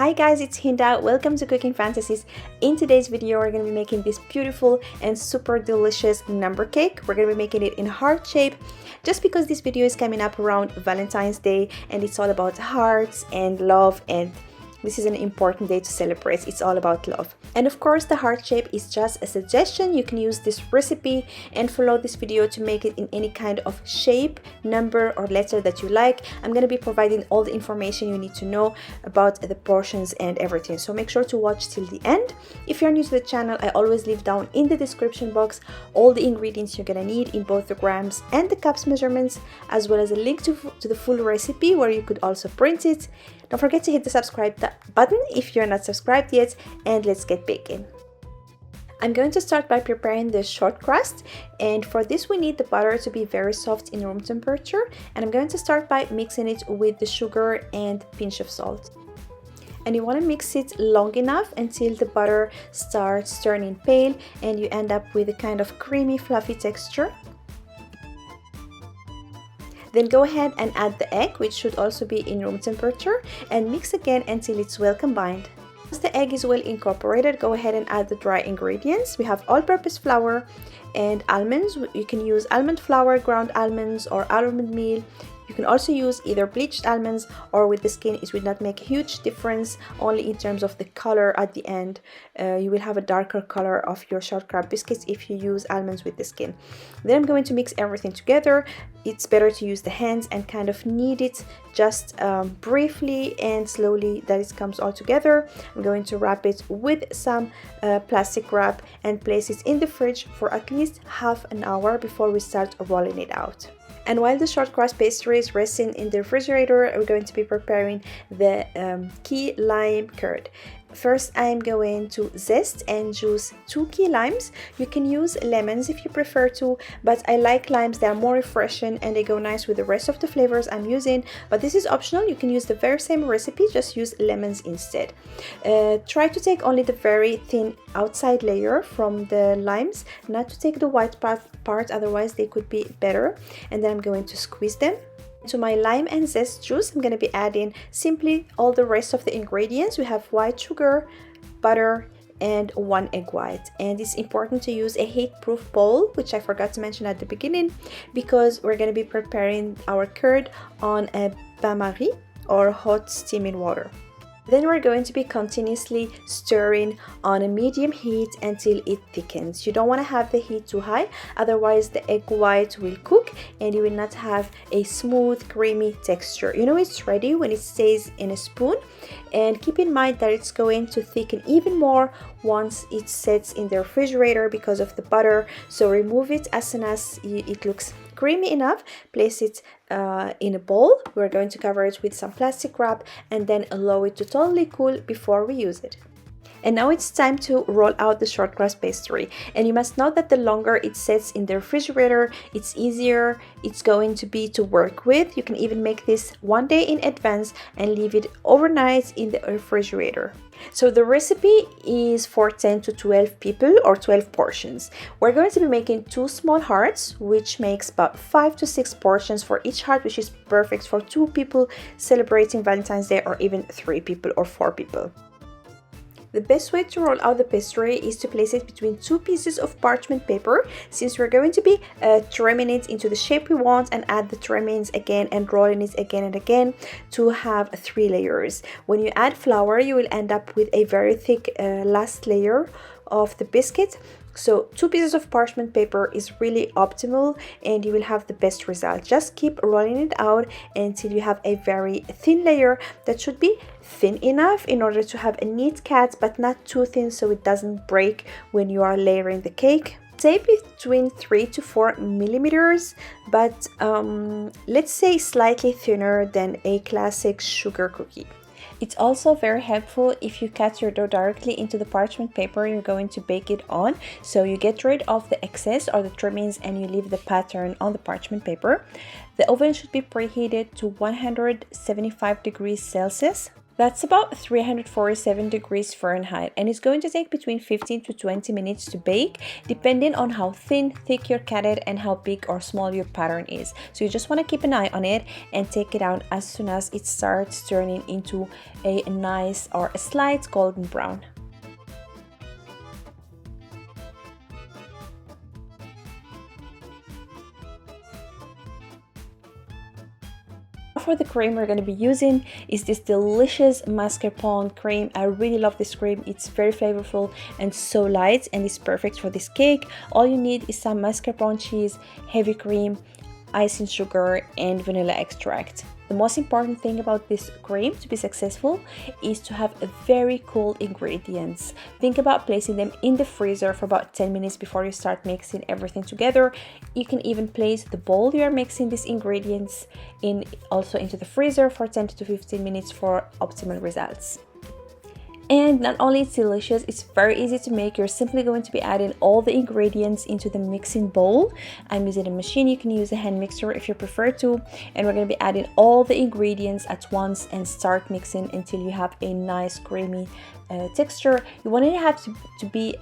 Hi guys, it's Hinda. Welcome to Cooking Fantasies. In today's video, we're going to be making this beautiful and super delicious number cake. We're going to be making it in heart shape just because this video is coming up around Valentine's Day and it's all about hearts and love, and this is an important day to celebrate. It's all about love. And of course, the heart shape is just a suggestion. You can use this recipe and follow this video to make it in any kind of shape, number, or letter that you like. I'm going to be providing all the information you need to know about the portions and everything. So make sure to watch till the end. If you're new to the channel, I always leave down in the description box all the ingredients you're going to need in both the grams and the cups measurements, as well as a link to the full recipe where you could also print it. Don't forget to hit the subscribe button if you're not subscribed yet, and let's get baking. I'm going to start by preparing the short crust, and for this we need the butter to be very soft in room temperature, and I'm going to start by mixing it with the sugar and pinch of salt. And you want to mix it long enough until the butter starts turning pale and you end up with a kind of creamy fluffy texture. Then go ahead and add the egg, which should also be in room temperature, and mix again until it's well combined. Once the egg is well incorporated, go ahead and add the dry ingredients. We have all-purpose flour and almonds. You can use almond flour, ground almonds, or almond meal. You can also use either bleached almonds or with the skin. It will not make a huge difference, only in terms of the color at the end. You will have a darker color of your shortcrust biscuits if you use almonds with the skin. Then I'm going to mix everything together. It's better to use the hands and kind of knead it just briefly and slowly that it comes all together. I'm going to wrap it with some plastic wrap and place it in the fridge for at least half an hour before we start rolling it out. And while the shortcrust pastry is resting in the refrigerator, we're going to be preparing the key lime curd. First, I'm going to zest and juice 2 key limes. You can use lemons if you prefer to, but I like limes. They are more refreshing and they go nice with the rest of the flavors I'm using, but this is optional. You can use the very same recipe, just use lemons instead. Try to take only the very thin outside layer from the limes, not to take the white part, otherwise they could be better. And then I'm going to squeeze them. To my lime and zest juice, I'm going to be adding simply all the rest of the ingredients. We have white sugar, butter, and 1 egg white. And it's important to use a heat-proof bowl, which I forgot to mention at the beginning, because we're going to be preparing our curd on a bain-marie or hot steaming water. Then we're going to be continuously stirring on a medium heat until it thickens. You don't want to have the heat too high, otherwise the egg white will cook and you will not have a smooth, creamy texture. You know it's ready when it stays in a spoon, and keep in mind that it's going to thicken even more once it sets in the refrigerator because of the butter. So remove it as soon as it looks creamy enough. Place it in a bowl. We're going to cover it with some plastic wrap and then allow it to totally cool before we use it. And now it's time to roll out the shortcrust pastry. And you must know that the longer it sits in the refrigerator, it's easier it's going to be to work with. You can even make this 1 day in advance and leave it overnight in the refrigerator. So the recipe is for 10 to 12 people or 12 portions. We're going to be making 2 small hearts, which makes about 5 to 6 portions for each heart, which is perfect for 2 people celebrating Valentine's Day, or even 3 people or 4 people. The best way to roll out the pastry is to place it between 2 pieces of parchment paper, since we're going to be trimming it into the shape we want, and add the trimmings again and rolling it again and again to have 3 layers. When you add flour, you will end up with a very thick last layer of the biscuit. So 2 pieces of parchment paper is really optimal and you will have the best result. Just keep rolling it out until you have a very thin layer that should be thin enough in order to have a neat cut, but not too thin so it doesn't break when you are layering the cake. Say between 3 to 4 millimeters, but let's say slightly thinner than a classic sugar cookie. It's also very helpful if you cut your dough directly into the parchment paper you're going to bake it on, so you get rid of the excess or the trimmings and you leave the pattern on the parchment paper. The oven should be preheated to 175 degrees Celsius. That's about 347 degrees Fahrenheit, and it's going to take between 15 to 20 minutes to bake, depending on how thin, thick your cutlet and how big or small your pattern is. So you just want to keep an eye on it and take it out as soon as it starts turning into a nice or a slight golden brown. For the cream we're going to be using is this delicious mascarpone cream. I really love this cream. It's very flavorful and so light, and it's perfect for this cake. All you need is some mascarpone cheese, heavy cream, icing sugar, and vanilla extract. The most important thing about this cream to be successful is to have a very cool ingredients. Think about placing them in the freezer for about 10 minutes before you start mixing everything together. You can even place the bowl you are mixing these ingredients in also into the freezer for 10 to 15 minutes for optimal results. And not only it's delicious, it's very easy to make. You're simply going to be adding all the ingredients into the mixing bowl. I'm using a machine. You can use a hand mixer if you prefer to. And we're going to be adding all the ingredients at once and start mixing until you have a nice creamy texture. You want it to have to be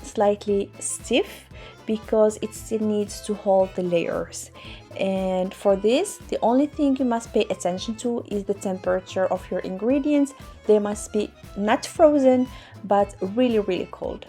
slightly stiff because it still needs to hold the layers. And for this, the only thing you must pay attention to is the temperature of your ingredients. They must be not frozen, but really, really cold.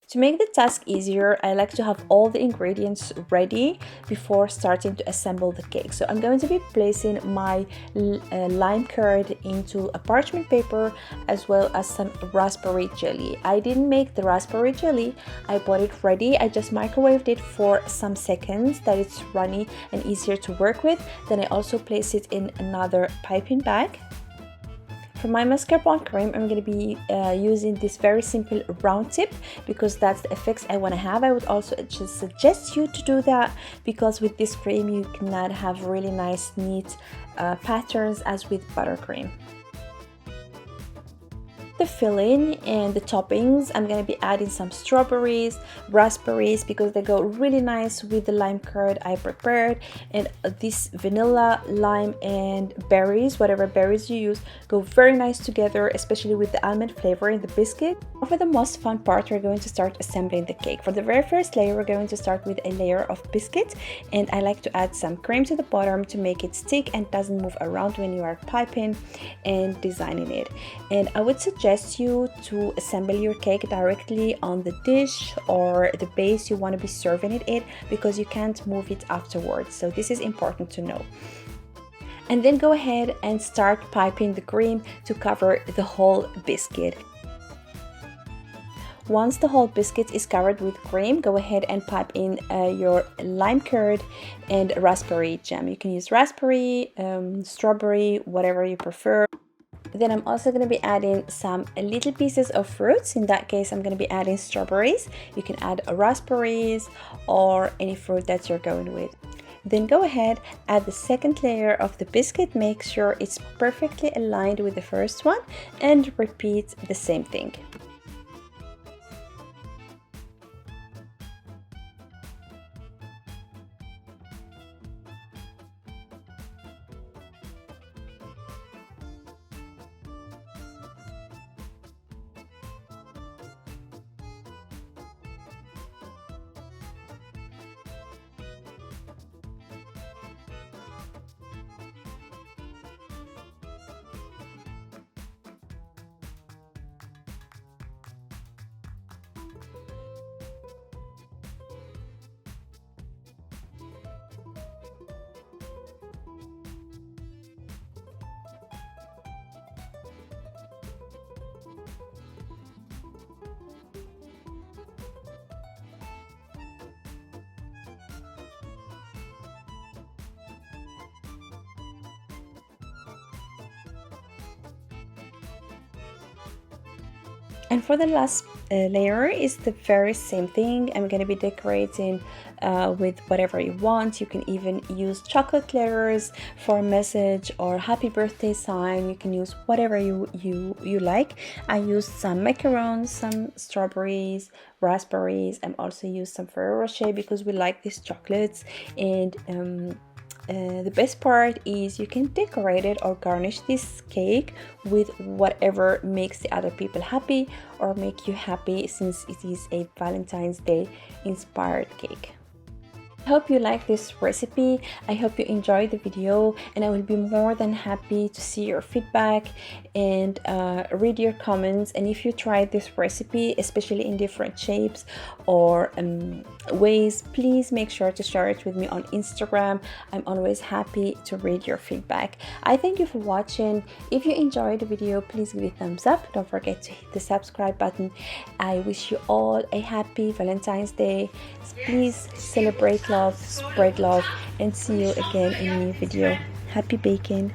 To make the task easier, I like to have all the ingredients ready before starting to assemble the cake. So I'm going to be placing my lime curd into a parchment paper as well as some raspberry jelly. I didn't make the raspberry jelly, I bought it ready. I just microwaved it for some seconds that it's runny and easier to work with. Then I also place it in another piping bag. For my mascarpone cream, I'm going to be using this very simple round tip because that's the effects I want to have. I would also just suggest you to do that because with this cream you cannot have really nice neat patterns as with buttercream. The filling and the toppings, I'm going to be adding some strawberries, raspberries because they go really nice with the lime curd I prepared, and this vanilla, lime and berries, whatever berries you use, go very nice together, especially with the almond flavor in the biscuit. For the most fun part, we're going to start assembling the cake. For the very first layer, we're going to start with a layer of biscuit, and I like to add some cream to the bottom to make it stick and doesn't move around when you are piping and designing it. And I would suggest you to assemble your cake directly on the dish or the base you want to be serving it in because you can't move it afterwards. So this is important to know. And then go ahead and start piping the cream to cover the whole biscuit. Once the whole biscuit is covered with cream, go ahead and pipe in your lime curd and raspberry jam. You can use raspberry, strawberry, whatever you prefer. Then I'm also going to be adding some little pieces of fruits. In that case, I'm going to be adding strawberries. You can add raspberries or any fruit that you're going with. Then go ahead, add the second layer of the biscuit. Make sure it's perfectly aligned with the first one and repeat the same thing. And for the last layer is the very same thing. I'm going to be decorating with whatever you want. You can even use chocolate letters for a message or happy birthday sign. You can use whatever you like. I used some macarons, some strawberries, raspberries. I'm also used some Ferrero Rocher because we like these chocolates. And the best part is you can decorate it or garnish this cake with whatever makes the other people happy or make you happy, since it is a Valentine's Day inspired cake. I hope you like this recipe. I hope you enjoyed the video, and I will be more than happy to see your feedback and read your comments. And if you tried this recipe, especially in different shapes or ways, please make sure to share it with me on Instagram. I'm always happy to read your feedback. I thank you for watching. If you enjoyed the video, please give it a thumbs up. Don't forget to hit the subscribe button. I wish you all a happy Valentine's Day. Please celebrate love, spread love, and see you again in a new video. Happy baking.